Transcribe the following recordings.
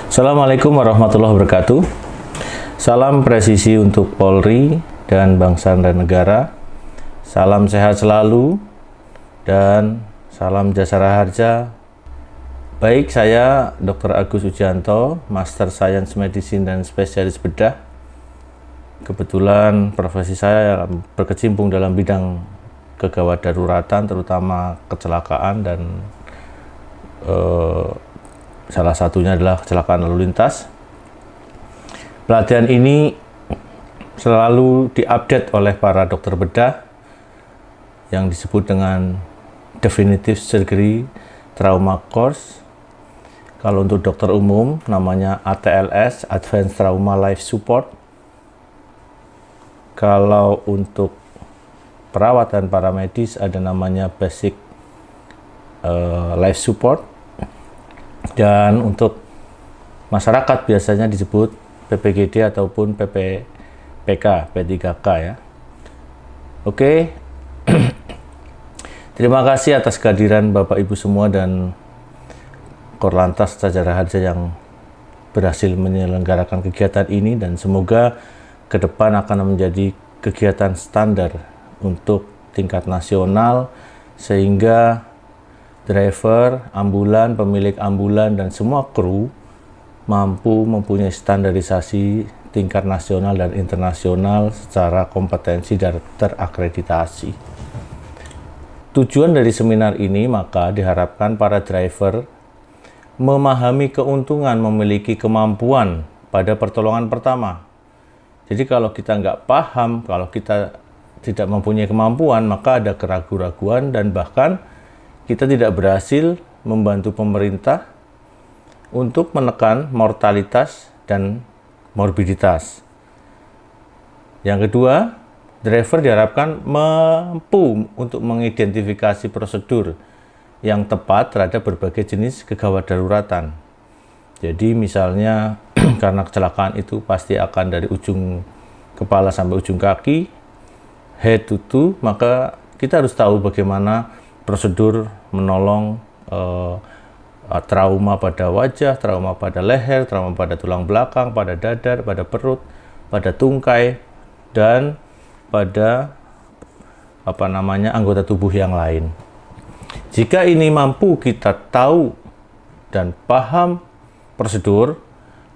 Assalamualaikum warahmatullahi wabarakatuh. Salam presisi untuk Polri dan bangsa dan negara. Salam sehat selalu dan salam jasara harja. Baik, saya Dr. Agus Ujianto, Master Science Medicine dan Spesialis Bedah. Kebetulan profesi saya berkecimpung dalam bidang kegawat daruratan, terutama kecelakaan dan salah satunya adalah kecelakaan lalu lintas. Pelatihan ini selalu diupdate oleh para dokter bedah yang disebut dengan Definitive Surgery Trauma Course. Kalau untuk dokter umum namanya ATLS, Advanced Trauma Life Support. Kalau untuk perawatan paramedis ada namanya Basic Life Support. Dan untuk masyarakat biasanya disebut PPGD ataupun PPPK, P3K ya. Oke. Terima kasih atas kehadiran Bapak Ibu semua dan Korlantas Jasara Harja yang berhasil menyelenggarakan kegiatan ini, dan semoga ke depan akan menjadi kegiatan standar untuk tingkat nasional sehingga driver, ambulan, pemilik ambulan, dan semua kru mampu mempunyai standarisasi tingkat nasional dan internasional secara kompetensi dan terakreditasi. Tujuan dari seminar ini maka diharapkan para driver memahami keuntungan memiliki kemampuan pada pertolongan pertama. Jadi kalau kita nggak paham, kalau kita tidak mempunyai kemampuan, maka ada keraguan-raguan dan bahkan kita tidak berhasil membantu pemerintah untuk menekan mortalitas dan morbiditas. Yang kedua, driver diharapkan mampu untuk mengidentifikasi prosedur yang tepat terhadap berbagai jenis kegawat daruratan. Jadi misalnya karena kecelakaan itu pasti akan dari ujung kepala sampai ujung kaki, head to toe, maka kita harus tahu bagaimana prosedur menolong trauma pada wajah, trauma pada leher, trauma pada tulang belakang, pada dadar, pada perut, pada tungkai, dan pada anggota tubuh yang lain. Jika ini mampu kita tahu dan paham prosedur,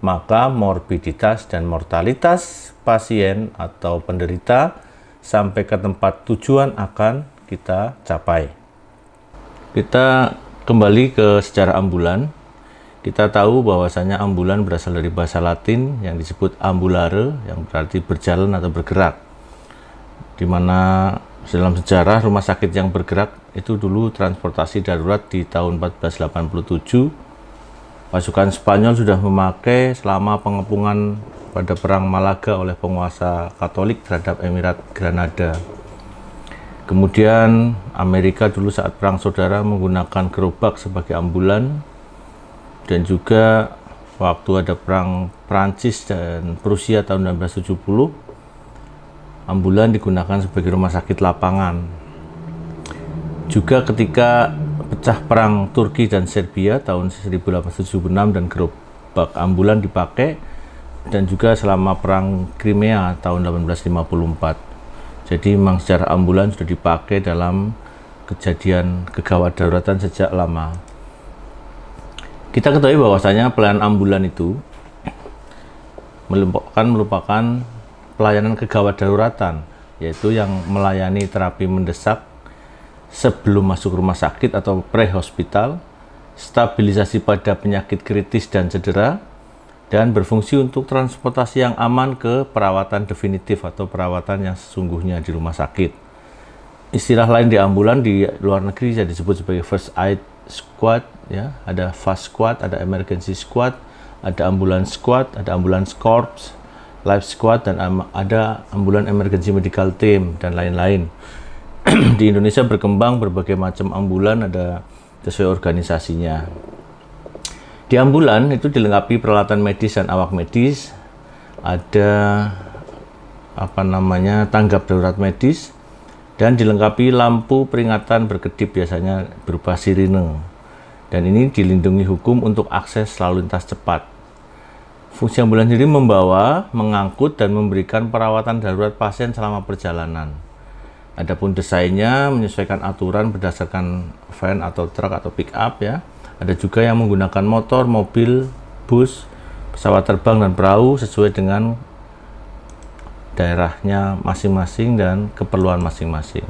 maka morbiditas dan mortalitas pasien atau penderita sampai ke tempat tujuan akan kita capai. Kita kembali ke sejarah ambulan. Kita tahu bahwasanya ambulan berasal dari bahasa Latin yang disebut ambulare, yang berarti berjalan atau bergerak. Di mana dalam sejarah rumah sakit yang bergerak itu dulu transportasi darurat di tahun 1487. Pasukan Spanyol sudah memakai selama pengepungan pada perang Malaga oleh penguasa Katolik terhadap Emirat Granada. Kemudian Amerika dulu saat perang saudara menggunakan gerobak sebagai ambulan, dan juga waktu ada perang Prancis dan Prusia tahun 1970, ambulan digunakan sebagai rumah sakit lapangan. Juga ketika pecah perang Turki dan Serbia tahun 1876 dan gerobak ambulan dipakai, dan juga selama perang Crimea tahun 1854. Jadi memang secara ambulan sudah dipakai dalam kejadian kegawat daruratan sejak lama. Kita ketahui bahwasanya pelayanan ambulan itu merupakan pelayanan kegawat daruratan, yaitu yang melayani terapi mendesak sebelum masuk rumah sakit atau pre-hospital, stabilisasi pada penyakit kritis dan cedera, dan berfungsi untuk transportasi yang aman ke perawatan definitif atau perawatan yang sesungguhnya di rumah sakit. Istilah lain di ambulan di luar negeri bisa disebut sebagai first aid squad, ya. Ada fast squad, ada emergency squad, ada ambulance squad, ada ambulance corps, life squad, dan ada ambulan emergency medical team dan lain-lain. Di Indonesia berkembang berbagai macam ambulan, ada sesuai organisasinya. Di ambulan itu dilengkapi peralatan medis dan awak medis, ada tanggap darurat medis, dan dilengkapi lampu peringatan berkedip biasanya berupa sirine. Dan ini dilindungi hukum untuk akses lalu lintas cepat. Fungsi ambulan sendiri membawa, mengangkut, dan memberikan perawatan darurat pasien selama perjalanan. Adapun desainnya menyesuaikan aturan berdasarkan van atau truk atau pick up ya. Ada juga yang menggunakan motor, mobil, bus, pesawat terbang, dan perahu sesuai dengan daerahnya masing-masing dan keperluan masing-masing.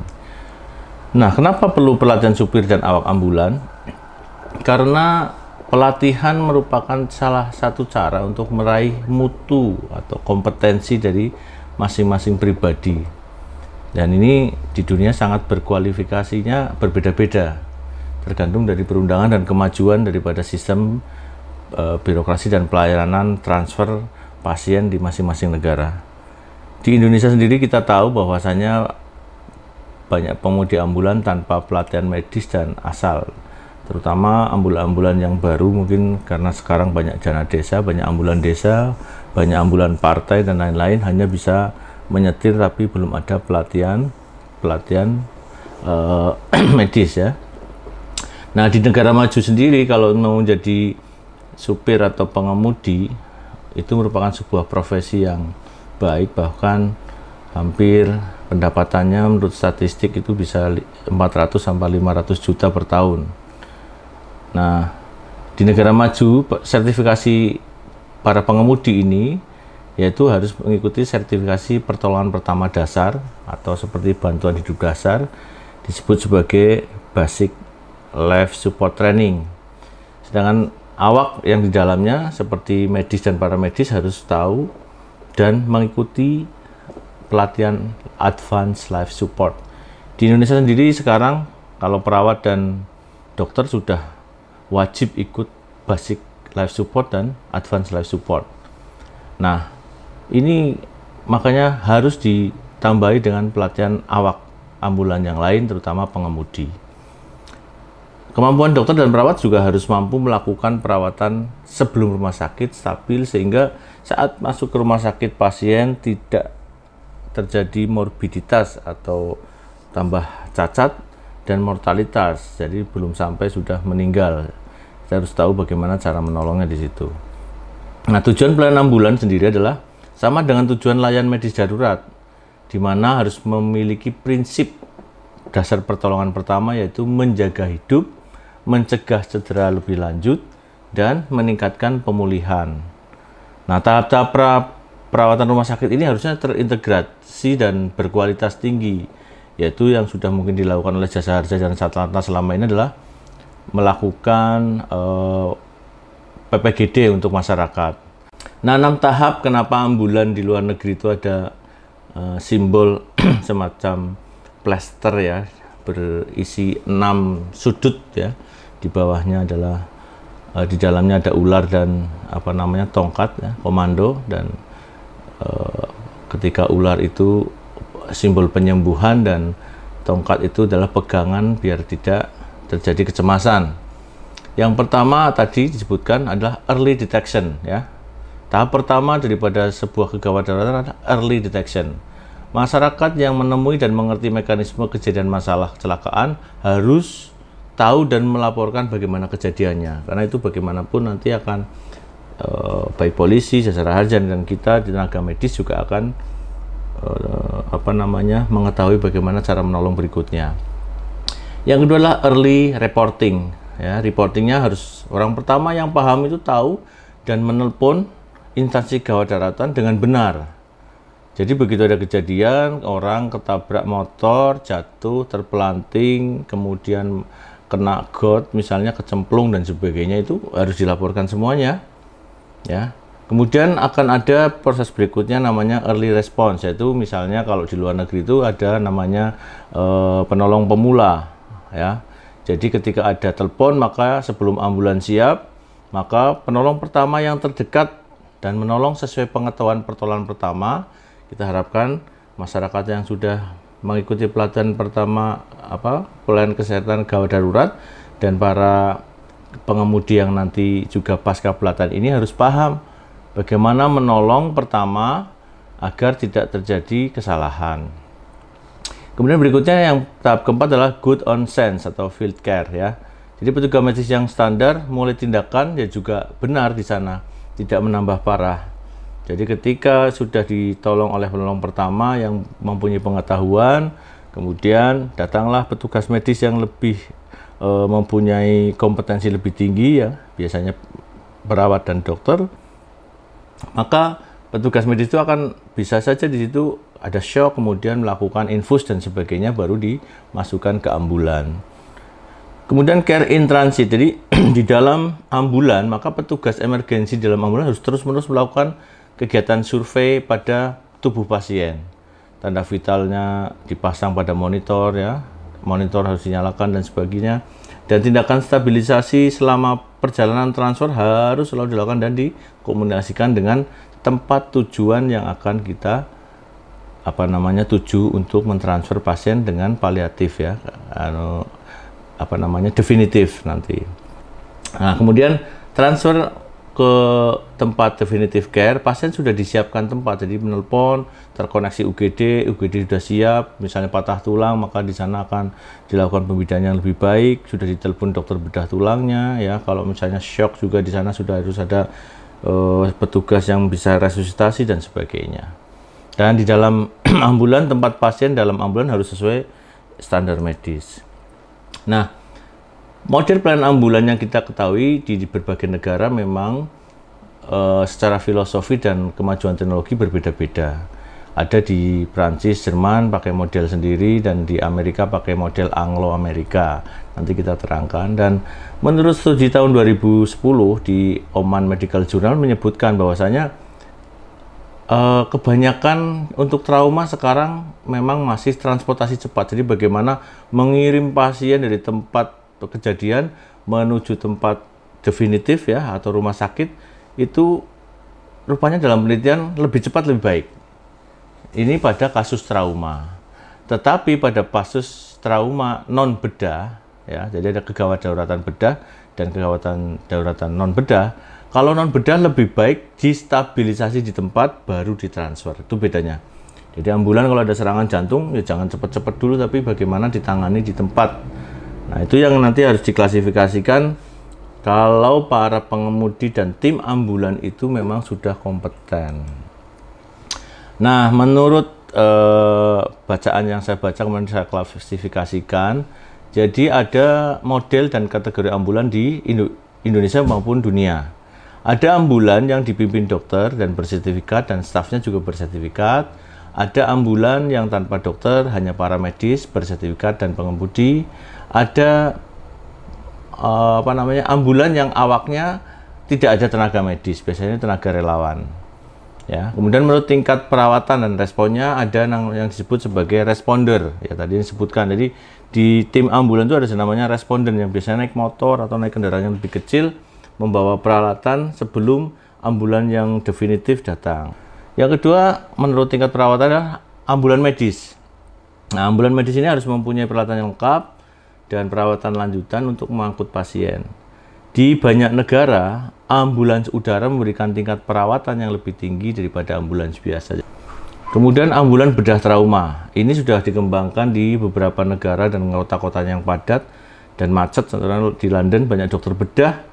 Nah, kenapa perlu pelatihan supir dan awak ambulan? Karena pelatihan merupakan salah satu cara untuk meraih mutu atau kompetensi dari masing-masing pribadi. Dan ini di dunia sangat berkualifikasinya berbeda-beda, tergantung dari perundangan dan kemajuan daripada sistem birokrasi dan pelayanan transfer pasien di masing-masing negara. Di Indonesia sendiri kita tahu bahwasanya banyak pengemudi ambulan tanpa pelatihan medis dan asal, terutama ambulan-ambulan yang baru, mungkin karena sekarang banyak dana desa, banyak ambulan desa, banyak ambulan partai dan lain-lain, hanya bisa menyetir tapi belum ada pelatihan medis ya. Nah, di negara maju sendiri kalau mau jadi supir atau pengemudi itu merupakan sebuah profesi yang baik, bahkan hampir pendapatannya menurut statistik itu bisa 400 sampai 500 juta per tahun. Nah, di negara maju sertifikasi para pengemudi ini yaitu harus mengikuti sertifikasi pertolongan pertama dasar atau seperti bantuan hidup dasar, disebut sebagai Basic Life Support Training. Sedangkan awak yang di dalamnya seperti medis dan paramedis harus tahu dan mengikuti pelatihan Advanced Life Support. Di Indonesia sendiri sekarang kalau perawat dan dokter sudah wajib ikut Basic Life Support dan Advanced Life Support. Nah, ini makanya harus ditambahi dengan pelatihan awak ambulan yang lain, terutama pengemudi. Kemampuan dokter dan perawat juga harus mampu melakukan perawatan sebelum rumah sakit stabil, sehingga saat masuk ke rumah sakit pasien tidak terjadi morbiditas atau tambah cacat dan mortalitas. Jadi belum sampai sudah meninggal. Kita harus tahu bagaimana cara menolongnya di situ. Nah, tujuan pelayanan ambulan sendiri adalah sama dengan tujuan layan medis darurat, di mana harus memiliki prinsip dasar pertolongan pertama, yaitu menjaga hidup, mencegah cedera lebih lanjut, dan meningkatkan pemulihan. Nah, tahap-tahap perawatan rumah sakit ini harusnya terintegrasi dan berkualitas tinggi, yaitu yang sudah mungkin dilakukan oleh Jasa Harja dan Satlantas selama ini adalah melakukan PPGD untuk masyarakat. Nah, 6 tahap kenapa ambulan di luar negeri itu ada simbol semacam plester ya, berisi 6 sudut ya. Di bawahnya adalah di dalamnya ada ular dan tongkat ya, komando, dan ketika ular itu simbol penyembuhan dan tongkat itu adalah pegangan biar tidak terjadi kecemasan. Yang pertama tadi disebutkan adalah early detection ya. Tahap pertama daripada sebuah kegawat darurat adalah early detection. Masyarakat yang menemui dan mengerti mekanisme kejadian masalah kecelakaan harus tahu dan melaporkan bagaimana kejadiannya. Karena itu bagaimanapun nanti akan baik polisi, jasa harja, dan kita tenaga medis juga akan mengetahui bagaimana cara menolong berikutnya. Yang kedua adalah early reporting. Ya, reportingnya harus orang pertama yang paham itu tahu dan menelpon instansi gawat daruratan dengan benar. Jadi begitu ada kejadian, orang ketabrak motor, jatuh, terpelanting, kemudian kena got, misalnya kecemplung dan sebagainya, itu harus dilaporkan semuanya. Ya. Kemudian akan ada proses berikutnya namanya early response, yaitu misalnya kalau di luar negeri itu ada namanya penolong pemula. Ya. Jadi ketika ada telepon, maka sebelum ambulans siap, maka penolong pertama yang terdekat dan menolong sesuai pengetahuan pertolongan pertama. Kita harapkan masyarakat yang sudah mengikuti pelatihan pertama pelayanan kesehatan gawat darurat dan para pengemudi yang nanti juga pasca pelatihan ini harus paham bagaimana menolong pertama agar tidak terjadi kesalahan. Kemudian berikutnya yang tahap keempat adalah good on sense atau field care ya. Jadi petugas medis yang standar mulai tindakan ya juga benar di sana, tidak menambah parah. Jadi ketika sudah ditolong oleh penolong pertama yang mempunyai pengetahuan, kemudian datanglah petugas medis yang lebih mempunyai kompetensi lebih tinggi ya, biasanya perawat dan dokter, maka petugas medis itu akan bisa saja di situ ada shock, kemudian melakukan infus dan sebagainya, baru dimasukkan ke ambulan. Kemudian care in transit, jadi di dalam ambulan maka petugas emergensi dalam ambulan harus terus-menerus melakukan kegiatan survei pada tubuh pasien. Tanda vitalnya dipasang pada monitor ya, monitor harus dinyalakan dan sebagainya. Dan tindakan stabilisasi selama perjalanan transfer harus selalu dilakukan dan dikomunikasikan dengan tempat tujuan yang akan kita tuju untuk mentransfer pasien dengan paliatif ya, definitif nanti. Nah, kemudian transfer ke tempat definitive care, pasien sudah disiapkan tempat, jadi menelpon, terkoneksi UGD sudah siap, misalnya patah tulang, maka di sana akan dilakukan pembidanan yang lebih baik, sudah ditelepon dokter bedah tulangnya, ya. Kalau misalnya shock juga di sana sudah harus ada petugas yang bisa resusitasi dan sebagainya. Dan di dalam ambulan, tempat pasien dalam ambulan harus sesuai standar medis. Nah, model pelayanan ambulan yang kita ketahui di berbagai negara memang secara filosofi dan kemajuan teknologi berbeda-beda. Ada di Prancis, Jerman pakai model sendiri, dan di Amerika pakai model Anglo-Amerika. Nanti kita terangkan. Dan menurut studi tahun 2010 di Oman Medical Journal menyebutkan bahwasanya kebanyakan untuk trauma sekarang memang masih transportasi cepat. Jadi bagaimana mengirim pasien dari tempat kejadian menuju tempat definitif ya atau rumah sakit itu rupanya dalam penelitian lebih cepat lebih baik. Ini pada kasus trauma. Tetapi pada kasus trauma non bedah ya, jadi ada kegawat dauratan bedah dan kegawatan dauratan non bedah. Kalau non bedah lebih baik distabilisasi di tempat baru ditransfer. Itu bedanya. Jadi ambulan kalau ada serangan jantung ya jangan cepat-cepat dulu, tapi bagaimana ditangani di tempat. Nah, itu yang nanti harus diklasifikasikan kalau para pengemudi dan tim ambulan itu memang sudah kompeten. Nah, menurut bacaan yang saya baca kemudian saya klasifikasikan, jadi ada model dan kategori ambulan di Indonesia maupun dunia. Ada ambulan yang dipimpin dokter dan bersertifikat dan stafnya juga bersertifikat. Ada ambulan yang tanpa dokter, hanya para medis, bersertifikat dan pengemudi. Ada ambulan yang awaknya tidak ada tenaga medis, biasanya tenaga relawan. Ya, kemudian menurut tingkat perawatan dan responnya ada yang disebut sebagai responder. Ya, tadi disebutkan. Jadi di tim ambulan itu ada namanya responden yang biasanya naik motor atau naik kendaraan yang lebih kecil membawa peralatan sebelum ambulan yang definitif datang. Yang kedua, menurut tingkat perawatan adalah ambulan medis. Nah, ambulan medis ini harus mempunyai peralatan yang lengkap dan perawatan lanjutan untuk mengangkut pasien. Di banyak negara, ambulans udara memberikan tingkat perawatan yang lebih tinggi daripada ambulans biasa. Kemudian ambulan bedah trauma. Ini sudah dikembangkan di beberapa negara dan kota-kota yang padat dan macet. Di London banyak dokter bedah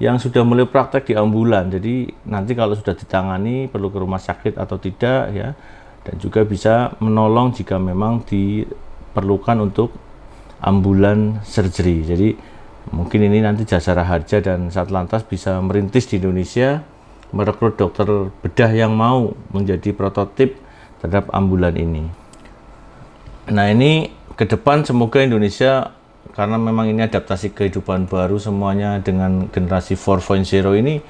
yang sudah mulai praktek di ambulan. Jadi nanti kalau sudah ditangani perlu ke rumah sakit atau tidak ya, dan juga bisa menolong jika memang diperlukan untuk ambulan surgery. Jadi mungkin ini nanti Jasara Harja dan Satlantas bisa merintis di Indonesia, merekrut dokter bedah yang mau menjadi prototip terhadap ambulan ini. Nah, ini ke depan semoga Indonesia, karena memang ini adaptasi kehidupan baru semuanya dengan generasi 4.0 ini,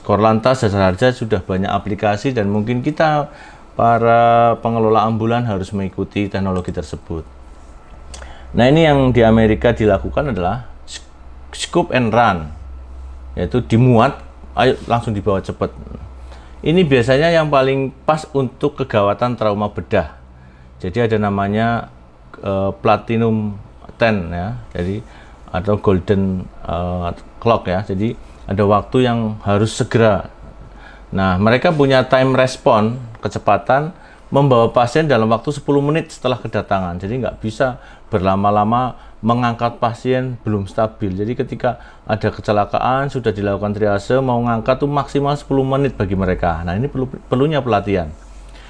Korlantas Jasara Harja sudah banyak aplikasi dan mungkin kita para pengelola ambulan harus mengikuti teknologi tersebut. Nah, ini yang di Amerika dilakukan adalah scoop and run, yaitu dimuat, ayo langsung dibawa cepat. Ini biasanya yang paling pas untuk kegawatan trauma bedah. Jadi ada namanya platinum 10 ya, jadi atau golden clock ya. Jadi ada waktu yang harus segera. Nah, mereka punya time response, kecepatan membawa pasien dalam waktu 10 menit setelah kedatangan. Jadi nggak bisa berlama-lama mengangkat pasien belum stabil. Jadi ketika ada kecelakaan, sudah dilakukan triase, mau ngangkat tuh maksimal 10 menit bagi mereka. Nah, ini perlunya pelatihan.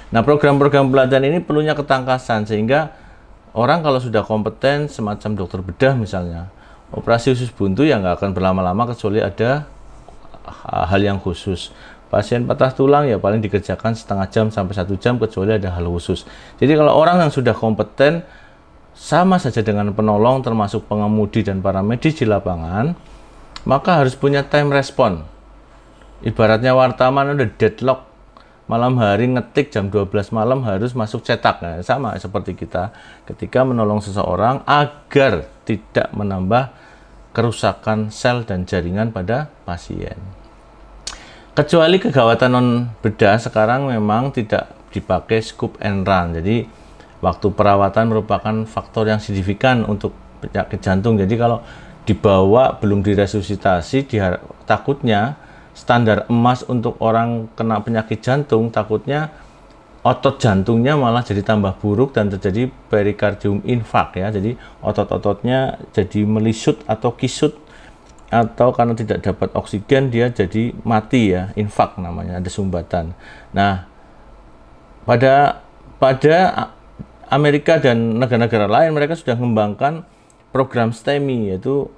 Nah, program-program pelatihan ini perlunya ketangkasan, sehingga orang kalau sudah kompeten, semacam dokter bedah misalnya, operasi usus buntu ya nggak akan berlama-lama kecuali ada hal yang khusus. Pasien patah tulang ya paling dikerjakan setengah jam sampai 1 jam kecuali ada hal khusus. Jadi kalau orang yang sudah kompeten, sama saja dengan penolong termasuk pengemudi dan para medis di lapangan, maka harus punya time response. Ibaratnya wartawan udah deadlock, malam hari ngetik jam 12 malam harus masuk cetak. Nah, sama seperti kita ketika menolong seseorang agar tidak menambah kerusakan sel dan jaringan pada pasien. Kecuali kegawatan non bedah sekarang memang tidak dipakai scoop and run. Jadi waktu perawatan merupakan faktor yang signifikan untuk penyakit jantung. Jadi kalau dibawa belum diresusitasi, takutnya standar emas untuk orang kena penyakit jantung, takutnya otot jantungnya malah jadi tambah buruk dan terjadi perikardium infark ya. Jadi otot-ototnya jadi melisut atau kisut, atau karena tidak dapat oksigen dia jadi mati ya, infark namanya, ada sumbatan. Nah, pada Amerika dan negara-negara lain mereka sudah mengembangkan program STEMI, yaitu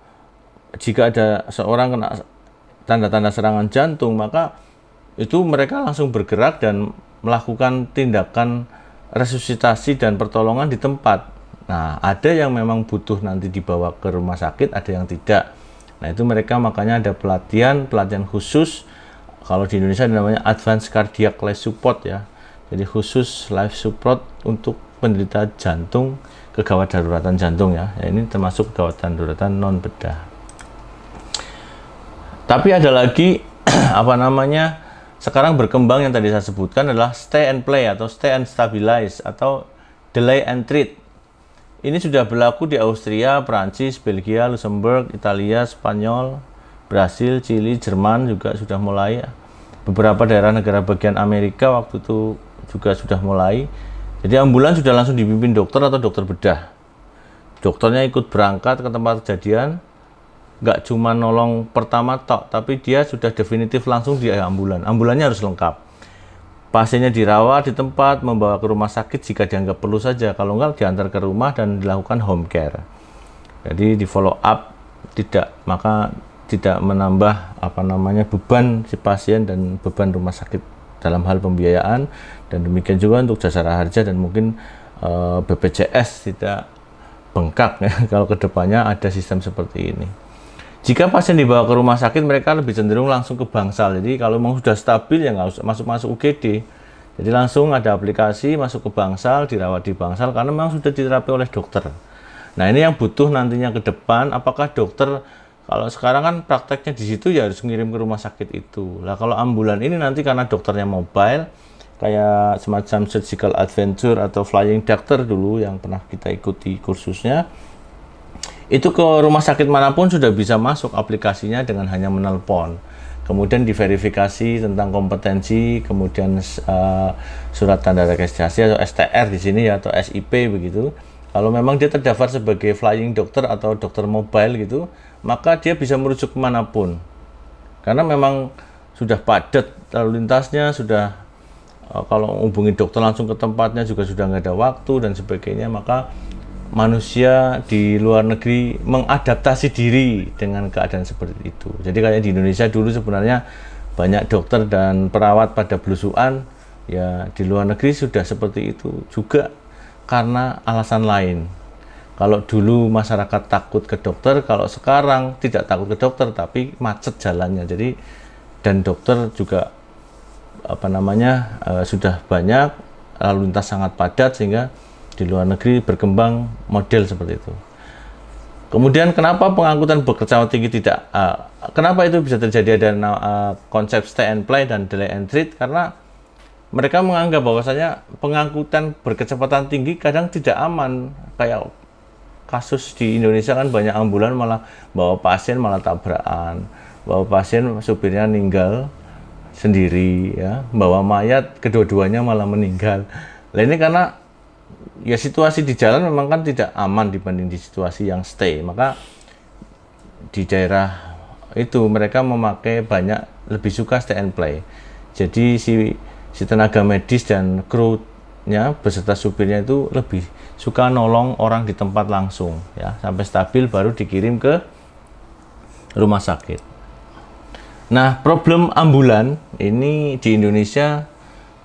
jika ada seorang kena tanda-tanda serangan jantung, maka itu mereka langsung bergerak dan melakukan tindakan resusitasi dan pertolongan di tempat. Nah, ada yang memang butuh nanti dibawa ke rumah sakit, ada yang tidak. Nah, itu mereka makanya ada pelatihan khusus. Kalau di Indonesia namanya Advanced Cardiac Life Support ya. Jadi khusus life support untuk penderita jantung, kegawat daruratan jantung ya. Ini termasuk kegawat daruratan non bedah. Tapi ada lagi sekarang berkembang yang tadi saya sebutkan adalah stay and play atau stay and stabilize atau delay and treat. Ini sudah berlaku di Austria, Prancis, Belgia, Luxembourg, Italia, Spanyol, Brasil, Chili, Jerman juga sudah mulai. Beberapa daerah negara bagian Amerika waktu itu juga sudah mulai. Jadi ambulan sudah langsung dipimpin dokter atau dokter bedah. Dokternya ikut berangkat ke tempat kejadian, nggak cuma nolong pertama tok, tapi dia sudah definitif langsung di ambulan. Ambulannya harus lengkap. Pasiennya dirawat di tempat, membawa ke rumah sakit jika dianggap perlu saja. Kalau enggak, diantar ke rumah dan dilakukan home care. Jadi di follow up maka tidak menambah beban si pasien dan beban rumah sakit dalam hal pembiayaan. Dan demikian juga untuk jasara harja dan mungkin BPJS tidak bengkak ya, kalau kedepannya ada sistem seperti ini. Jika pasien dibawa ke rumah sakit, mereka lebih cenderung langsung ke bangsal. Jadi kalau memang sudah stabil ya nggak usah masuk UGD. Jadi langsung ada aplikasi masuk ke bangsal, dirawat di bangsal karena memang sudah diterapi oleh dokter. Nah, ini yang butuh nantinya ke depan, apakah dokter, kalau sekarang kan prakteknya di situ ya harus ngirim ke rumah sakit itu. Lah kalau ambulan ini nanti karena dokternya mobile, kayak semacam surgical adventure atau flying doctor dulu yang pernah kita ikuti kursusnya, itu ke rumah sakit manapun sudah bisa masuk aplikasinya dengan hanya menelpon. Kemudian diverifikasi tentang kompetensi, kemudian surat tanda registrasi atau STR di sini ya, atau SIP begitu. Kalau memang dia terdaftar sebagai flying doctor atau dokter mobile gitu, maka dia bisa merujuk kemanapun. Karena memang sudah padat lalu lintasnya, sudah kalau hubungi dokter langsung ke tempatnya juga sudah nggak ada waktu dan sebagainya, maka manusia di luar negeri mengadaptasi diri dengan keadaan seperti itu. Jadi kayak di Indonesia dulu sebenarnya banyak dokter dan perawat pada belusuan, ya di luar negeri sudah seperti itu juga karena alasan lain. Kalau dulu masyarakat takut ke dokter, kalau sekarang tidak takut ke dokter tapi macet jalannya. Jadi dan dokter juga sudah banyak, lalu lintas sangat padat sehingga di luar negeri berkembang model seperti itu. Kemudian kenapa pengangkutan berkecepatan tinggi kenapa itu bisa terjadi, ada konsep stay and play dan delay and treat? Karena mereka menganggap bahwasanya pengangkutan berkecepatan tinggi kadang tidak aman. Kayak kasus di Indonesia kan banyak ambulan malah bawa pasien malah tabrakan, bawa pasien supirnya meninggal sendiri ya, bawa mayat kedua-duanya malah meninggal. Nah ini karena ya situasi di jalan memang kan tidak aman dibanding di situasi yang stay, maka di daerah itu mereka memakai lebih suka stay and play. Jadi si tenaga medis dan krunya beserta supirnya itu lebih suka nolong orang di tempat langsung ya, sampai stabil baru dikirim ke rumah sakit. Nah, problem ambulan ini di Indonesia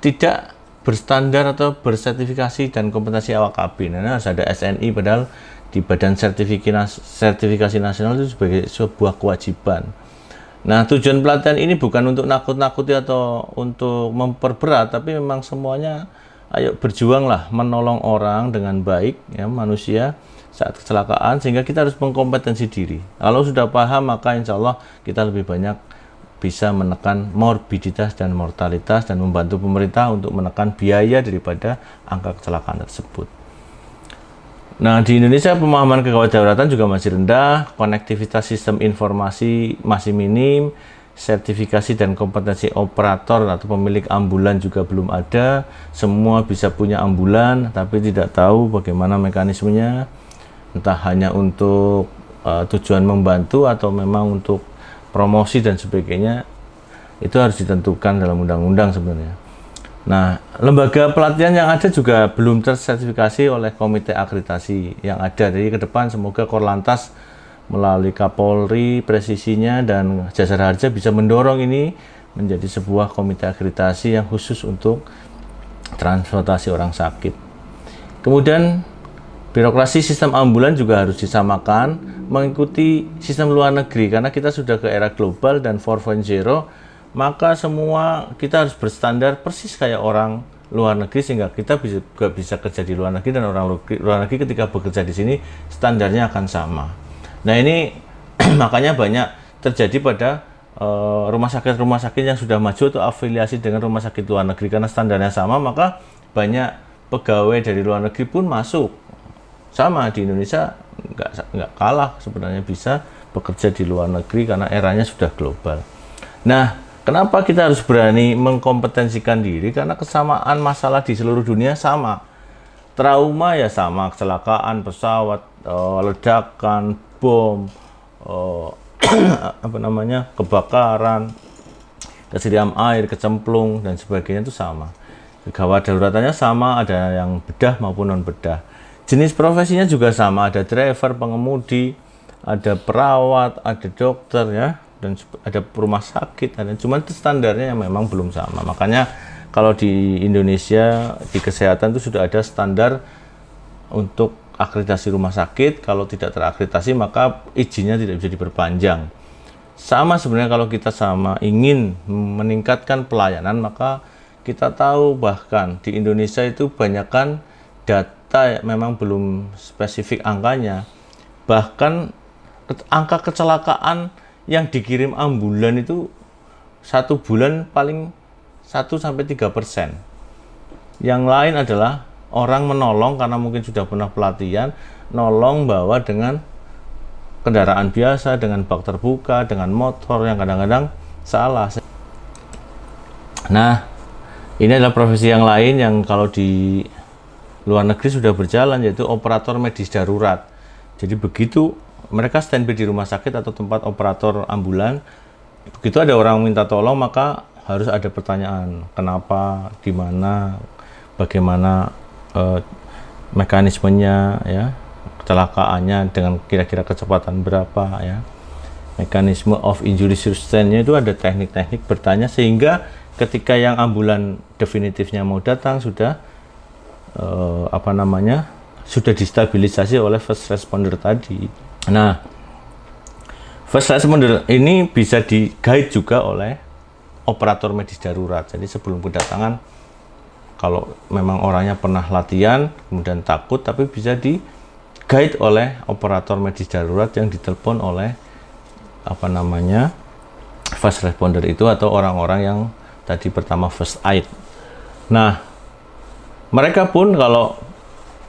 tidak berstandar atau bersertifikasi dan kompetensi awak kabin. Nah, harus ada SNI, padahal di Badan Sertifikasi Nasional itu sebagai sebuah kewajiban. Nah, tujuan pelatihan ini bukan untuk nakut-nakuti atau untuk memperberat, tapi memang semuanya ayo berjuanglah menolong orang dengan baik ya, manusia saat kecelakaan, sehingga kita harus mengkompetensi diri. Kalau sudah paham, maka insya Allah kita lebih banyak bisa menekan morbiditas dan mortalitas dan membantu pemerintah untuk menekan biaya daripada angka kecelakaan tersebut. Nah, di Indonesia pemahaman kegawat daruratan juga masih rendah, konektivitas sistem informasi masih minim, sertifikasi dan kompetensi operator atau pemilik ambulan juga belum ada. Semua bisa punya ambulan, tapi tidak tahu bagaimana mekanismenya, entah hanya untuk tujuan membantu atau memang untuk promosi dan sebagainya. Itu harus ditentukan dalam undang-undang sebenarnya. Nah, lembaga pelatihan yang ada juga belum tersertifikasi oleh komite akreditasi yang ada. Jadi ke depan semoga Korlantas melalui Kapolri, presisinya dan Jasara Harja bisa mendorong ini menjadi sebuah komite akreditasi yang khusus untuk transportasi orang sakit. Kemudian birokrasi sistem ambulan juga harus disamakan, mengikuti sistem luar negeri, karena kita sudah ke era global dan 4.0, maka semua kita harus berstandar persis kayak orang luar negeri, sehingga kita juga bisa kerja di luar negeri, dan orang luar negeri ketika bekerja di sini standarnya akan sama. Nah ini makanya banyak terjadi pada rumah sakit yang sudah maju atau afiliasi dengan rumah sakit luar negeri, karena standarnya sama, maka banyak pegawai dari luar negeri pun masuk. Sama di Indonesia nggak kalah sebenarnya, bisa bekerja di luar negeri karena eranya sudah global. Nah, kenapa kita harus berani mengkompetensikan diri? Karena kesamaan masalah di seluruh dunia sama. Trauma ya sama, kecelakaan pesawat, ledakan, bom, kebakaran, kesediaan air, kecemplung dan sebagainya itu sama. Gawat daruratannya sama, ada yang bedah maupun non bedah. Jenis profesinya juga sama, ada driver, pengemudi, ada perawat, ada dokter ya, dan ada rumah sakit, ada, cuman itu standarnya yang memang belum sama. Makanya kalau di Indonesia di kesehatan itu sudah ada standar untuk akreditasi rumah sakit. Kalau tidak terakreditasi maka izinnya tidak bisa diperpanjang. Sama sebenarnya kalau kita ingin meningkatkan pelayanan, maka kita tahu bahkan di Indonesia itu banyakkan data memang belum spesifik angkanya. Bahkan angka kecelakaan yang dikirim ambulan itu 1 bulan paling 1-3%. Yang lain adalah orang menolong karena mungkin sudah pernah pelatihan, nolong bawa dengan kendaraan biasa, dengan bak terbuka, dengan motor yang kadang-kadang salah. Nah, ini adalah profesi yang lain yang kalau di luar negeri sudah berjalan, yaitu operator medis darurat. Jadi begitu mereka standby di rumah sakit atau tempat operator ambulan, begitu ada orang minta tolong maka harus ada pertanyaan, kenapa, di mana, bagaimana mekanismenya ya, kecelakaannya dengan kira-kira kecepatan berapa ya, mekanisme of injury sustain-nya itu ada teknik-teknik bertanya, sehingga ketika yang ambulan definitifnya mau datang sudah sudah distabilisasi oleh first responder tadi. Nah, first responder ini bisa di-guide juga oleh operator medis darurat. Jadi sebelum kedatangan, kalau memang orangnya pernah latihan, kemudian takut, tapi bisa di-guide oleh operator medis darurat yang ditelepon oleh first responder itu, atau orang-orang yang tadi pertama first aid. Nah, mereka pun kalau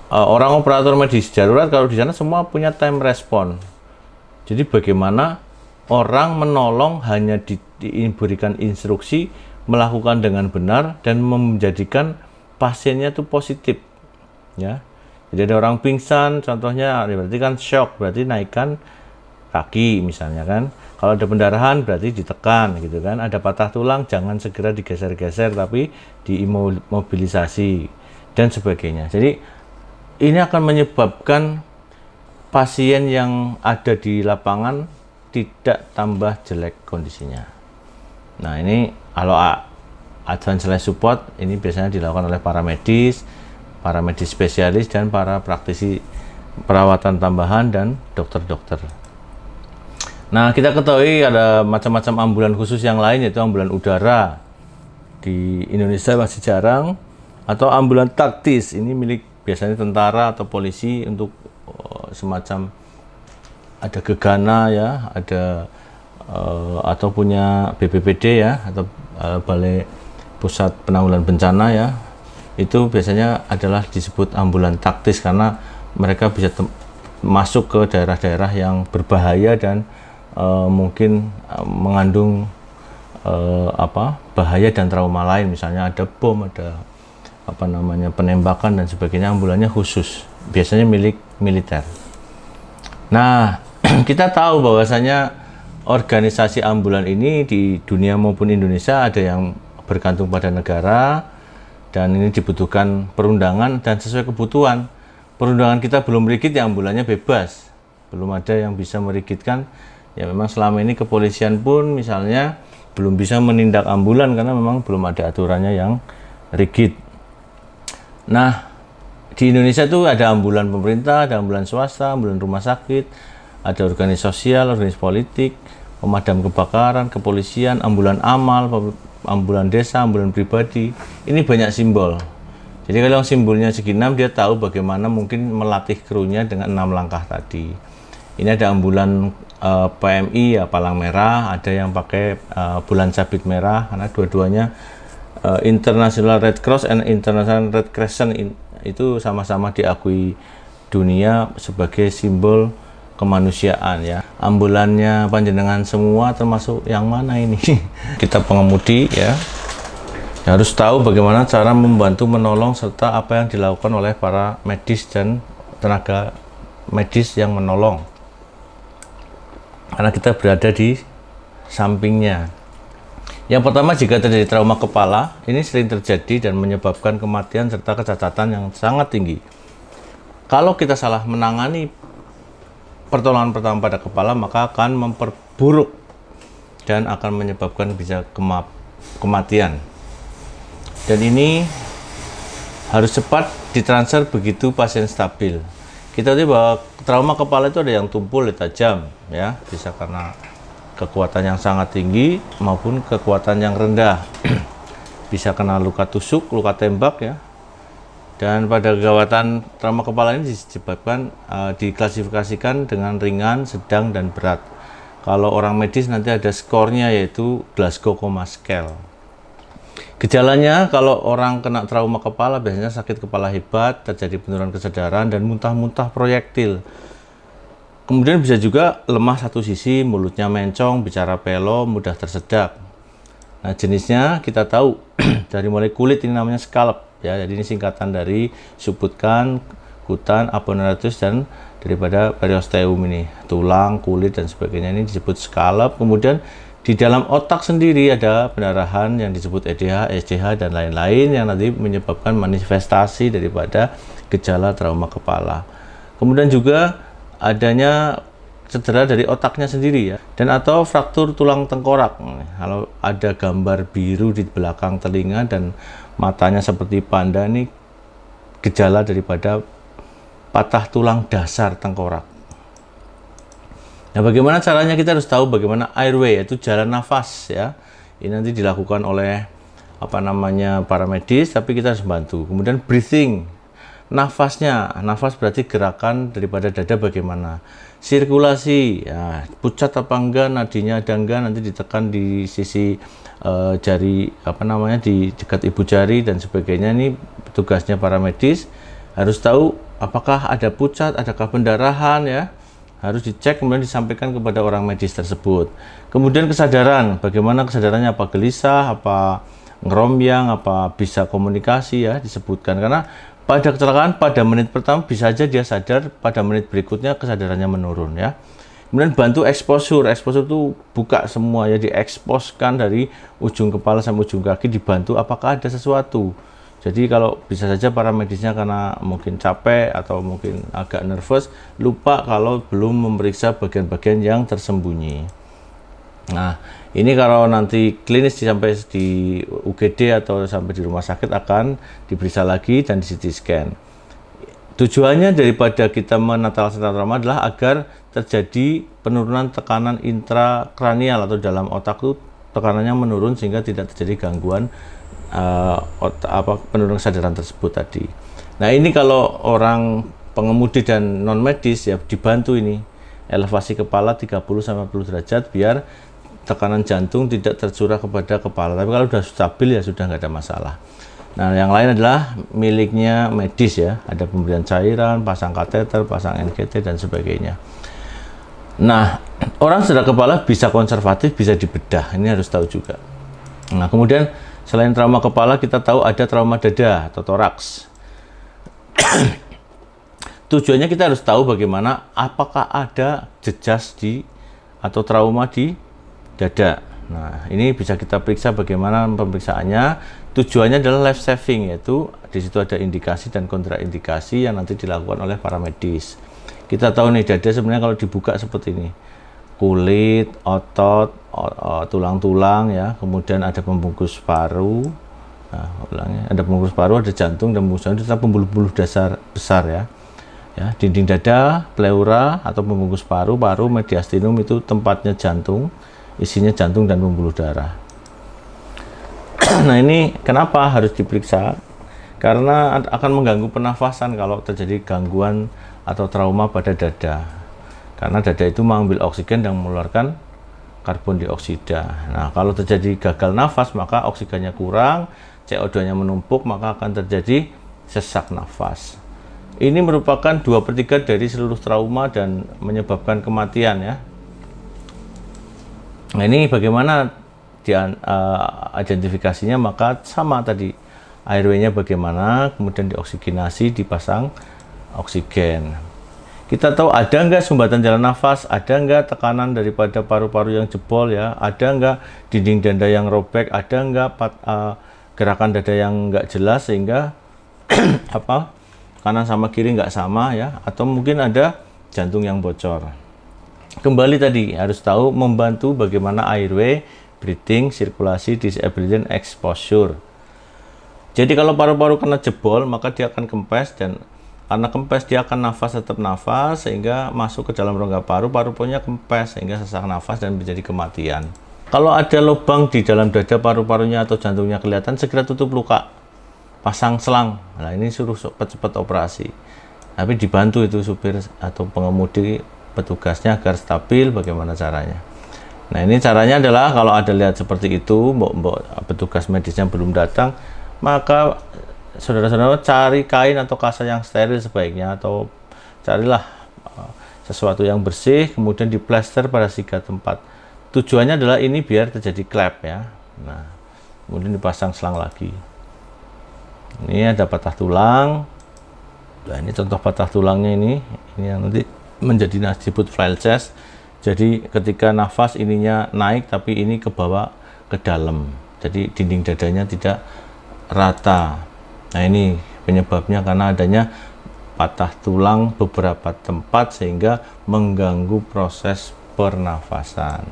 orang operator medis darurat, kalau di sana semua punya time response. Jadi bagaimana orang menolong hanya diberikan instruksi, melakukan dengan benar, dan menjadikan pasiennya tuh positif, ya. Jadi ada orang pingsan, contohnya berarti kan shock, berarti naikkan kaki misalnya kan. Kalau ada pendarahan berarti ditekan gitu kan. Ada patah tulang jangan segera digeser-geser tapi diimobilisasi dan sebagainya. Jadi ini akan menyebabkan pasien yang ada di lapangan tidak tambah jelek kondisinya. Nah, ini kalau advance life support ini biasanya dilakukan oleh para medis spesialis dan para praktisi perawatan tambahan dan dokter-dokter. Nah, kita ketahui ada macam-macam ambulan khusus yang lain, yaitu ambulan udara. Di Indonesia masih jarang. Atau ambulan taktis, ini milik biasanya tentara atau polisi untuk semacam ada gegana ya, ada atau punya BPBD ya, atau Balai Pusat Penanggulangan Bencana ya. Itu biasanya adalah disebut ambulan taktis karena mereka bisa masuk ke daerah-daerah yang berbahaya dan mungkin mengandung bahaya dan trauma lain, misalnya ada bom, ada penembakan dan sebagainya. Ambulannya khusus, biasanya milik militer. Nah, kita tahu bahwasanya organisasi ambulan ini di dunia maupun Indonesia ada yang bergantung pada negara, dan ini dibutuhkan perundangan dan sesuai kebutuhan. Perundangan kita belum rigid, ya ambulannya bebas, belum ada yang bisa merigidkan. Ya memang selama ini kepolisian pun misalnya belum bisa menindak ambulan karena memang belum ada aturannya yang rigid. Nah, di Indonesia tuh ada ambulan pemerintah, ada ambulan swasta, ambulan rumah sakit, ada organisasi sosial, organisasi politik, pemadam kebakaran, kepolisian, ambulan amal, ambulan desa, ambulan pribadi. Ini banyak simbol. Jadi kalau simbolnya segi 6, dia tahu bagaimana mungkin melatih krunya dengan 6 langkah tadi. Ini ada ambulan PMI ya, palang merah, ada yang pakai bulan sabit merah, karena dua-duanya International Red Cross and International Red Crescent itu sama-sama diakui dunia sebagai simbol kemanusiaan ya. Ambulannya panjenengan semua termasuk yang mana ini? Kita pengemudi ya harus tahu bagaimana cara membantu menolong serta apa yang dilakukan oleh para medis dan tenaga medis yang menolong. Karena kita berada di sampingnya. Yang pertama, jika terjadi trauma kepala, ini sering terjadi dan menyebabkan kematian serta kecacatan yang sangat tinggi. Kalau kita salah menangani pertolongan pertama pada kepala, maka akan memperburuk dan akan menyebabkan bisa kematian. Dan ini harus cepat ditransfer begitu pasien stabil. Kita tahu bahwa trauma kepala itu ada yang tumpul, tajam, ya, bisa karena kekuatan yang sangat tinggi maupun kekuatan yang rendah. Bisa kena luka tusuk, luka tembak ya. Dan pada gawatan trauma kepala ini disebabkan diklasifikasikan dengan ringan, sedang, dan berat. Kalau orang medis nanti ada skornya, yaitu Glasgow Coma Scale. Gejalanya kalau orang kena trauma kepala biasanya sakit kepala hebat, terjadi penurunan kesadaran, dan muntah-muntah proyektil. Kemudian bisa juga lemah satu sisi, mulutnya mencong, bicara pelo, mudah tersedak. Nah, jenisnya kita tahu dari mulai kulit, ini namanya scalp ya. Jadi ini singkatan dari subutkan, kutan, aponeurosis, dan daripada periosteum ini, tulang, kulit, dan sebagainya, ini disebut scalp. Kemudian di dalam otak sendiri ada pendarahan yang disebut EDH, SCH, dan lain-lain yang nanti menyebabkan manifestasi daripada gejala trauma kepala. Kemudian juga adanya cedera dari otaknya sendiri ya, dan atau fraktur tulang tengkorak. Kalau ada gambar biru di belakang telinga dan matanya seperti panda, ini gejala daripada patah tulang dasar tengkorak. Nah, bagaimana caranya? Kita harus tahu bagaimana airway, yaitu jalan nafas ya. Ini nanti dilakukan oleh para medis, tapi kita harus bantu. Kemudian breathing, nafasnya, nafas berarti gerakan daripada dada bagaimana. Sirkulasi, ya, pucat apa enggak, nadinya ada enggak, nanti ditekan di sisi jari, di dekat ibu jari dan sebagainya. Ini tugasnya para medis, harus tahu apakah ada pucat, adakah pendarahan ya. Harus dicek, kemudian disampaikan kepada orang medis tersebut. Kemudian kesadaran, bagaimana kesadarannya, apa gelisah, apa ngerombyang, apa bisa komunikasi ya disebutkan. Karena pada kecelakaan pada menit pertama bisa aja dia sadar, pada menit berikutnya kesadarannya menurun ya. Kemudian bantu exposure itu buka semua ya, dieksposkan dari ujung kepala sampai ujung kaki, dibantu apakah ada sesuatu. Jadi kalau bisa saja para medisnya karena mungkin capek atau mungkin agak nervous, lupa kalau belum memeriksa bagian-bagian yang tersembunyi. Nah, ini kalau nanti klinis sampai di UGD atau sampai di rumah sakit akan diperiksa lagi dan di CT scan. Tujuannya daripada kita menata laksana trauma adalah agar terjadi penurunan tekanan intrakranial atau dalam otak itu tekanannya menurun sehingga tidak terjadi gangguan penurunan kesadaran tersebut tadi. Nah, ini kalau orang pengemudi dan non medis ya dibantu ini elevasi kepala 30-40 derajat biar tekanan jantung tidak tercurah kepada kepala. Tapi kalau sudah stabil ya sudah nggak ada masalah. Nah, yang lain adalah miliknya medis ya, ada pemberian cairan, pasang kateter, pasang NGT dan sebagainya. Nah, orang cedera kepala bisa konservatif, bisa dibedah, ini harus tahu juga. Nah, kemudian selain trauma kepala kita tahu ada trauma dada atau toraks. Tujuannya kita harus tahu bagaimana apakah ada jejas atau trauma di dada. Nah, ini bisa kita periksa bagaimana pemeriksaannya. Tujuannya adalah life saving, yaitu di situ ada indikasi dan kontraindikasi yang nanti dilakukan oleh para medis. Kita tahu nih dada sebenarnya kalau dibuka seperti ini, kulit, otot, tulang-tulang ya, kemudian ada pembungkus paru. Nah, ulangnya ada pembungkus paru, ada jantung dan pembungkus paru, itu pembuluh-pembuluh dasar besar ya. Ya, dinding dada, pleura atau pembungkus paru, mediastinum itu tempatnya jantung, isinya jantung dan pembuluh darah. Nah, ini kenapa harus diperiksa? Karena akan mengganggu pernafasan kalau terjadi gangguan atau trauma pada dada. Karena dada itu mengambil oksigen dan mengeluarkan karbon dioksida. Nah, kalau terjadi gagal nafas maka oksigennya kurang, CO2-nya menumpuk, maka akan terjadi sesak nafas. Ini merupakan 2/3 dari seluruh trauma dan menyebabkan kematian ya. Nah, ini bagaimana identifikasinya? Maka sama tadi, airway-nya bagaimana, kemudian dioksigenasi, dipasang oksigen. Kita tahu ada nggak sumbatan jalan nafas, ada nggak tekanan daripada paru-paru yang jebol ya, ada nggak dinding dada yang robek, ada nggak gerakan dada yang nggak jelas sehingga kanan sama kiri nggak sama ya, atau mungkin ada jantung yang bocor. Kembali tadi harus tahu membantu bagaimana airway, breathing, sirkulasi, disability, dan exposure. Jadi kalau paru-paru kena jebol maka dia akan kempes, dan karena kempes dia akan tetap nafas sehingga masuk ke dalam rongga paru-parunya kempes sehingga sesak nafas dan menjadi kematian. Kalau ada lubang di dalam dada, paru-parunya atau jantungnya kelihatan, segera tutup luka, pasang selang. Nah, ini suruh cepat-cepat operasi. Tapi dibantu itu supir atau pengemudi, petugasnya agar stabil. Bagaimana caranya? Nah, ini caranya adalah kalau ada lihat seperti itu, petugas medisnya belum datang, maka saudara-saudara cari kain atau kasa yang steril sebaiknya, atau carilah sesuatu yang bersih, kemudian diplaster pada 3 tempat. Tujuannya adalah ini biar terjadi klep ya. Nah, kemudian dipasang selang lagi. Ini ada patah tulang. Nah, ini contoh patah tulangnya ini yang nanti menjadi disebut file chest. Jadi ketika nafas ininya naik tapi ini ke bawah ke dalam, jadi dinding dadanya tidak rata. Nah, ini penyebabnya karena adanya patah tulang beberapa tempat sehingga mengganggu proses pernafasan.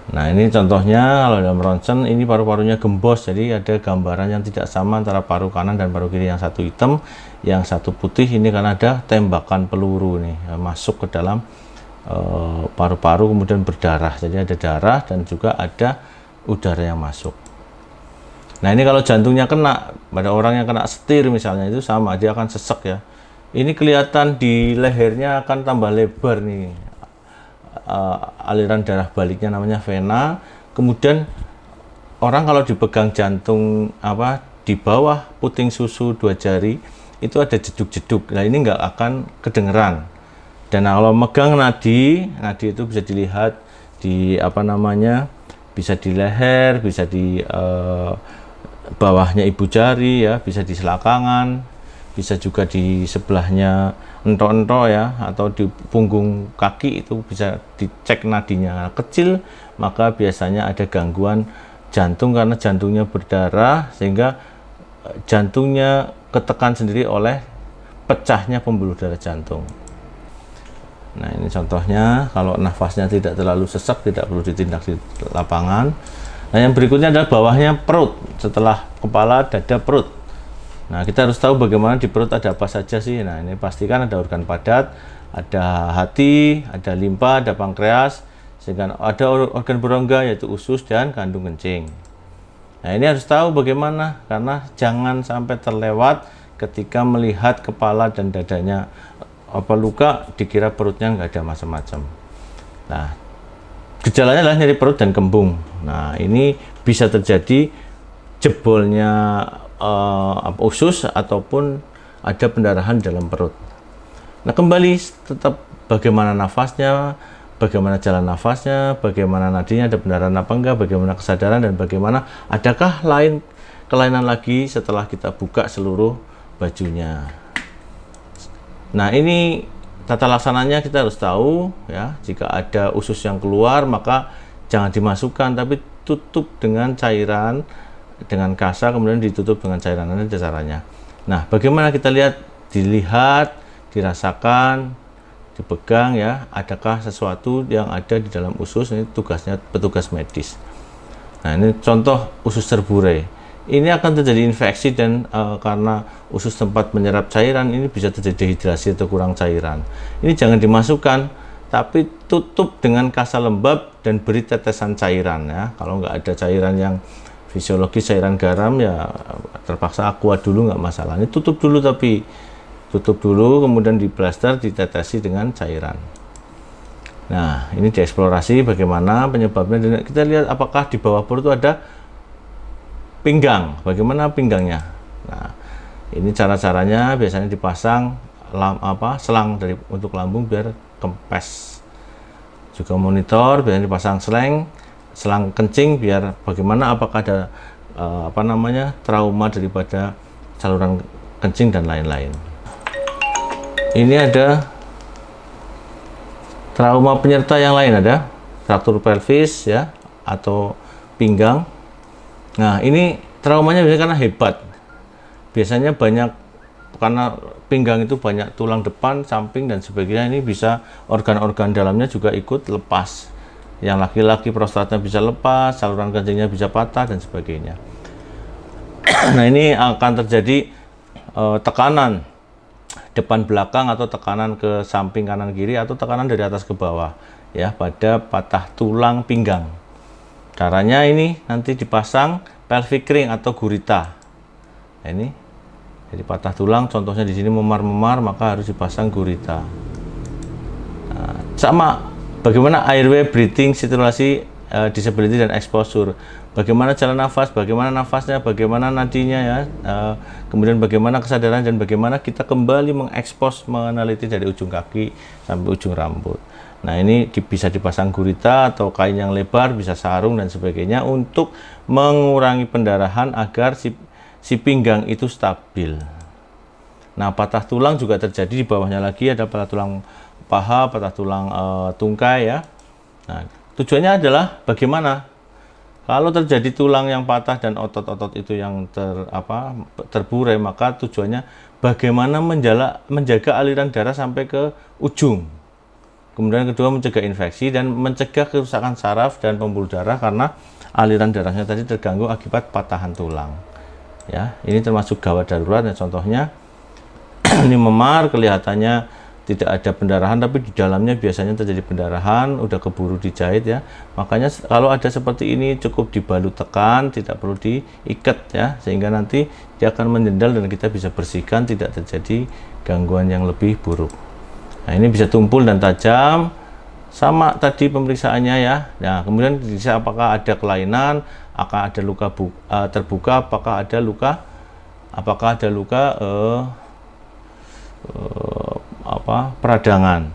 Nah, ini contohnya kalau dalam ronsen ini paru-parunya gembos, jadi ada gambaran yang tidak sama antara paru kanan dan paru kiri, yang satu hitam, yang satu putih. Ini karena ada tembakan peluru nih masuk ke dalam paru-paru kemudian berdarah, jadi ada darah dan juga ada udara yang masuk. Nah, ini kalau jantungnya kena, pada orang yang kena setir misalnya, itu sama, dia akan sesek ya. Ini kelihatan di lehernya akan tambah lebar nih, aliran darah baliknya namanya vena. Kemudian orang kalau dipegang jantung di bawah puting susu 2 jari itu ada jeduk-jeduk. Nah, ini nggak akan kedengeran. Dan kalau megang nadi itu bisa dilihat di bisa di leher, bisa di bawahnya ibu jari ya, bisa di selakangan, bisa juga di sebelahnya entok-entok ya, atau di punggung kaki, itu bisa dicek nadinya. Nah, kecil maka biasanya ada gangguan jantung karena jantungnya berdarah sehingga jantungnya ketekan sendiri oleh pecahnya pembuluh darah jantung. Nah, ini contohnya kalau nafasnya tidak terlalu sesak, tidak perlu ditindak di lapangan. Nah, yang berikutnya adalah bawahnya perut, setelah kepala, dada, perut. Nah, kita harus tahu bagaimana di perut ada apa saja sih. Nah, ini pastikan ada organ padat, ada hati, ada limpa, ada pankreas, sehingga ada organ berongga yaitu usus dan kandung kencing. Nah, ini harus tahu bagaimana, karena jangan sampai terlewat ketika melihat kepala dan dadanya luka, dikira perutnya nggak ada macam-macam. Nah, gejalanya adalah nyeri perut dan kembung. Nah, ini bisa terjadi jebolnya usus ataupun ada pendarahan dalam perut. Nah, kembali tetap bagaimana nafasnya, bagaimana jalan nafasnya, bagaimana nadinya, ada pendarahan apa enggak, bagaimana kesadaran, dan bagaimana adakah kelainan lagi setelah kita buka seluruh bajunya. Nah, ini tata laksananya kita harus tahu ya. Jika ada usus yang keluar maka jangan dimasukkan, tapi tutup dengan cairan, dengan kasa, kemudian ditutup dengan cairan. Nanti ada caranya. Nah, bagaimana kita lihat? Dilihat, dirasakan, dipegang ya, adakah sesuatu yang ada di dalam usus. Ini tugasnya petugas medis. Nah, ini contoh usus terburai. Ini akan terjadi infeksi dan karena usus tempat menyerap cairan, ini bisa terjadi dehidrasi atau kurang cairan. Ini jangan dimasukkan, tapi tutup dengan kasa lembab dan beri tetesan cairan ya. Kalau nggak ada cairan yang fisiologis, cairan garam ya terpaksa aqua dulu, nggak masalah. Ini tutup dulu, tapi tutup dulu, kemudian di plaster, ditetesi dengan cairan. Nah, ini dieksplorasi bagaimana penyebabnya, dan kita lihat apakah di bawah perut itu ada pinggang, bagaimana pinggangnya. Nah, ini cara-caranya, biasanya dipasang selang untuk lambung biar kempes. Juga monitor, biasanya dipasang selang kencing biar bagaimana apakah ada trauma daripada saluran kencing dan lain-lain. Ini ada trauma penyerta yang lain, ada fraktur pelvis ya, atau pinggang. Nah, ini traumanya biasanya karena hebat. Biasanya banyak, karena pinggang itu banyak tulang depan, samping, dan sebagainya. Ini bisa organ-organ dalamnya juga ikut lepas. Yang laki-laki prostatnya bisa lepas, saluran kencingnya bisa patah, dan sebagainya. Nah, ini akan terjadi tekanan depan belakang, atau tekanan ke samping kanan kiri, atau tekanan dari atas ke bawah ya, pada patah tulang pinggang. Caranya ini nanti dipasang pelvic ring atau gurita. Nah, ini jadi patah tulang, contohnya di sini memar-memar, maka harus dipasang gurita. Nah, sama bagaimana airway, breathing, sirkulasi, disability, dan exposure. Bagaimana jalan nafas, bagaimana nafasnya, bagaimana nadinya ya, kemudian bagaimana kesadaran, dan bagaimana kita kembali mengekspos, meneliti dari ujung kaki sampai ujung rambut. Nah, ini bisa dipasang gurita atau kain yang lebar, bisa sarung dan sebagainya, untuk mengurangi pendarahan agar si pinggang itu stabil. Nah, patah tulang juga terjadi di bawahnya lagi, ada patah tulang paha, patah tulang tungkai ya. Nah, tujuannya adalah bagaimana kalau terjadi tulang yang patah dan otot-otot itu yang terburai, maka tujuannya bagaimana menjaga aliran darah sampai ke ujung. Kemudian kedua, mencegah infeksi dan mencegah kerusakan saraf dan pembuluh darah karena aliran darahnya tadi terganggu akibat patahan tulang. Ya, ini termasuk gawat darurat. Ya, contohnya ini memar, kelihatannya tidak ada pendarahan, tapi di dalamnya biasanya terjadi pendarahan, udah keburu dijahit ya. Makanya kalau ada seperti ini cukup dibalut tekan, tidak perlu diikat ya, sehingga nanti dia akan menjendal dan kita bisa bersihkan, tidak terjadi gangguan yang lebih buruk. Nah, ini bisa tumpul dan tajam, sama tadi pemeriksaannya ya. Nah, kemudian bisa apakah ada kelainan, apakah ada luka terbuka, apakah ada luka peradangan.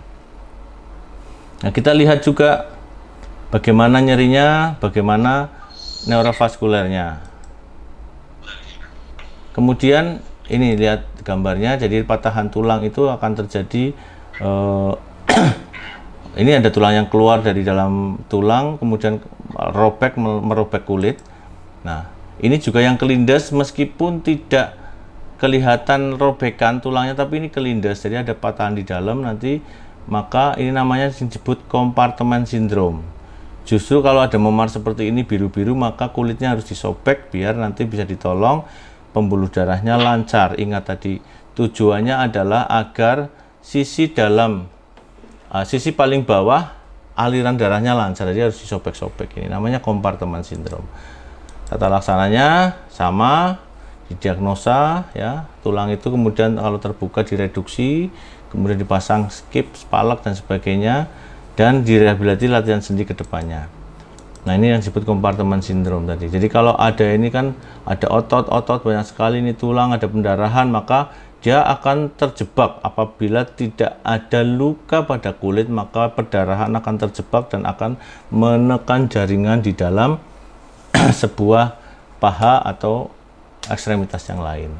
Nah, kita lihat juga bagaimana nyerinya, bagaimana neurovaskulernya. Kemudian ini lihat gambarnya, jadi patahan tulang itu akan terjadi ini ada tulang yang keluar dari dalam tulang, kemudian merobek kulit. Nah, ini juga yang kelindes, meskipun tidak kelihatan robekan tulangnya, tapi ini kelindes, jadi ada patahan di dalam nanti, maka ini namanya disebut kompartemen sindrom. Justru kalau ada memar seperti ini biru-biru, maka kulitnya harus disobek biar nanti bisa ditolong, pembuluh darahnya lancar. Ingat tadi, tujuannya adalah agar sisi paling bawah aliran darahnya lancar, jadi harus disobek-sobek. Ini namanya kompartemen sindrom. Tata laksananya sama, didiagnosa ya, tulang itu kemudian kalau terbuka direduksi, kemudian dipasang skip, spalak dan sebagainya, dan direhabilitasi latihan sendi ke depannya. Nah, ini yang disebut kompartemen sindrom tadi. Jadi kalau ada ini kan ada otot banyak sekali, ini tulang, ada pendarahan, maka dia akan terjebak. Apabila tidak ada luka pada kulit, maka perdarahan akan terjebak dan akan menekan jaringan di dalam sebuah paha atau ekstremitas yang lain.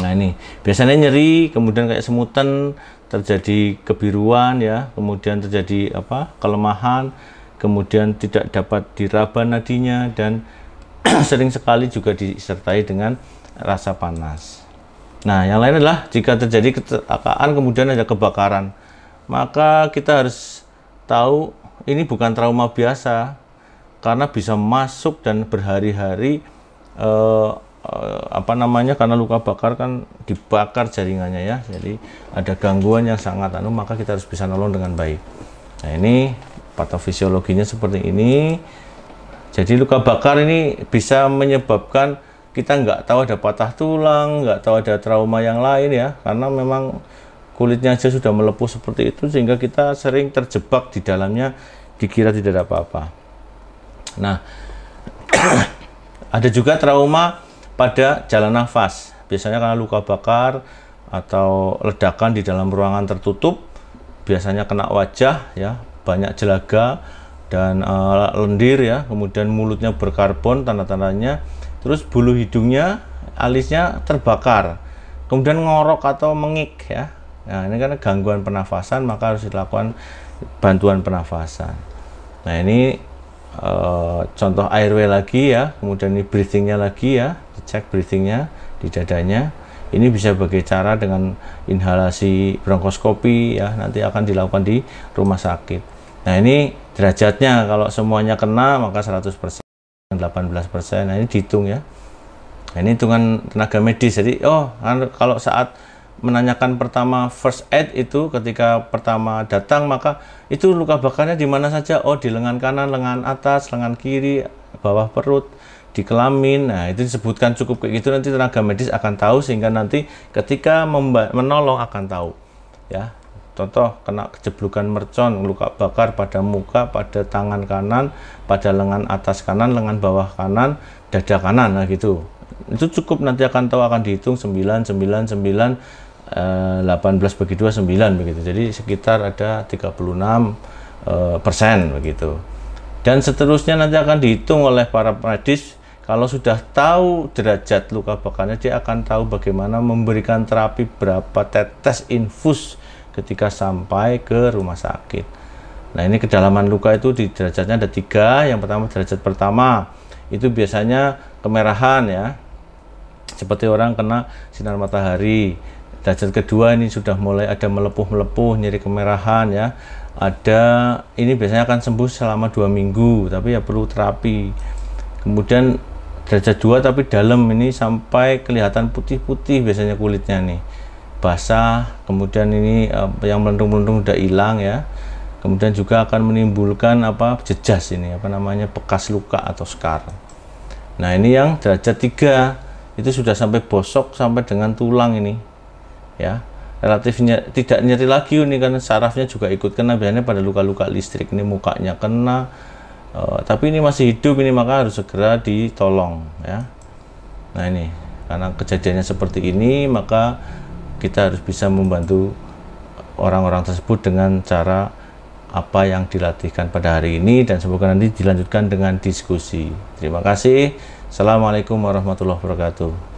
Nah, ini biasanya nyeri, kemudian kayak semutan, terjadi kebiruan ya, kemudian terjadi kelemahan, kemudian tidak dapat diraba nadinya, dan sering sekali juga disertai dengan rasa panas. Nah, yang lain adalah jika terjadi kecelakaan kemudian ada kebakaran, maka kita harus tahu ini bukan trauma biasa, karena bisa masuk dan berhari-hari karena luka bakar kan dibakar jaringannya ya, jadi ada gangguan yang sangat maka kita harus bisa nolong dengan baik. Nah, ini patofisiologinya seperti ini. Jadi luka bakar ini bisa menyebabkan kita nggak tahu ada patah tulang, nggak tahu ada trauma yang lain ya, karena memang kulitnya aja sudah melepuh seperti itu, sehingga kita sering terjebak di dalamnya, dikira tidak ada apa-apa. Nah, ada juga trauma pada jalan nafas, biasanya karena luka bakar atau ledakan di dalam ruangan tertutup, biasanya kena wajah ya, banyak jelaga dan lendir ya, kemudian mulutnya berkarbon tanda-tandanya, terus bulu hidungnya, alisnya terbakar, kemudian ngorok atau mengik ya. Nah, ini kan gangguan pernafasan, maka harus dilakukan bantuan pernafasan. Nah, ini contoh airway lagi ya, kemudian ini breathingnya lagi ya, dicek breathingnya di dadanya. Ini bisa sebagai cara dengan inhalasi bronkoskopi ya, nanti akan dilakukan di rumah sakit. Nah, ini derajatnya, kalau semuanya kena maka 100%, 18%. Nah, ini dihitung ya. Nah, ini hitungan tenaga medis. Jadi kalau saat menanyakan pertama first aid itu, ketika pertama datang, maka itu luka bakarnya di mana saja? Oh, di lengan kanan, lengan atas, lengan kiri, bawah perut, di kelamin. Nah, itu disebutkan cukup kayak gitu, nanti tenaga medis akan tahu, sehingga nanti ketika menolong akan tahu ya. Contoh, kena kejeblukan mercon, luka bakar pada muka, pada tangan kanan, pada lengan atas kanan, lengan bawah kanan, dada kanan, nah gitu. Itu cukup, nanti akan tahu, akan dihitung 9, 9, 9, 18 bagi 2, 9 begitu. Jadi sekitar ada 36% begitu. Dan seterusnya nanti akan dihitung oleh para medis. Kalau sudah tahu derajat luka bakarnya, dia akan tahu bagaimana memberikan terapi, berapa tetes infus ketika sampai ke rumah sakit. Nah, ini kedalaman luka itu di derajatnya ada 3. Yang pertama, derajat pertama itu biasanya kemerahan ya, seperti orang kena sinar matahari. Derajat kedua ini sudah mulai ada melepuh-melepuh, nyeri kemerahan ya. Ini biasanya akan sembuh selama 2 minggu, tapi ya perlu terapi. Kemudian derajat 2 tapi dalam, ini sampai kelihatan putih-putih biasanya kulitnya nih, basah, kemudian ini yang melendung-melendung udah hilang ya. Kemudian juga akan menimbulkan jejas, ini bekas luka atau scar. Nah, ini yang derajat 3 itu sudah sampai bosok sampai dengan tulang ini ya, relatifnya tidak nyeri lagi ini, kan sarafnya juga ikut kena, biasanya pada luka-luka listrik, ini mukanya kena, tapi ini masih hidup, ini maka harus segera ditolong ya. Nah, ini karena kejadiannya seperti ini, maka kita harus bisa membantu orang-orang tersebut dengan cara apa yang dilatihkan pada hari ini, dan semoga nanti dilanjutkan dengan diskusi. Terima kasih. Assalamualaikum warahmatullahi wabarakatuh.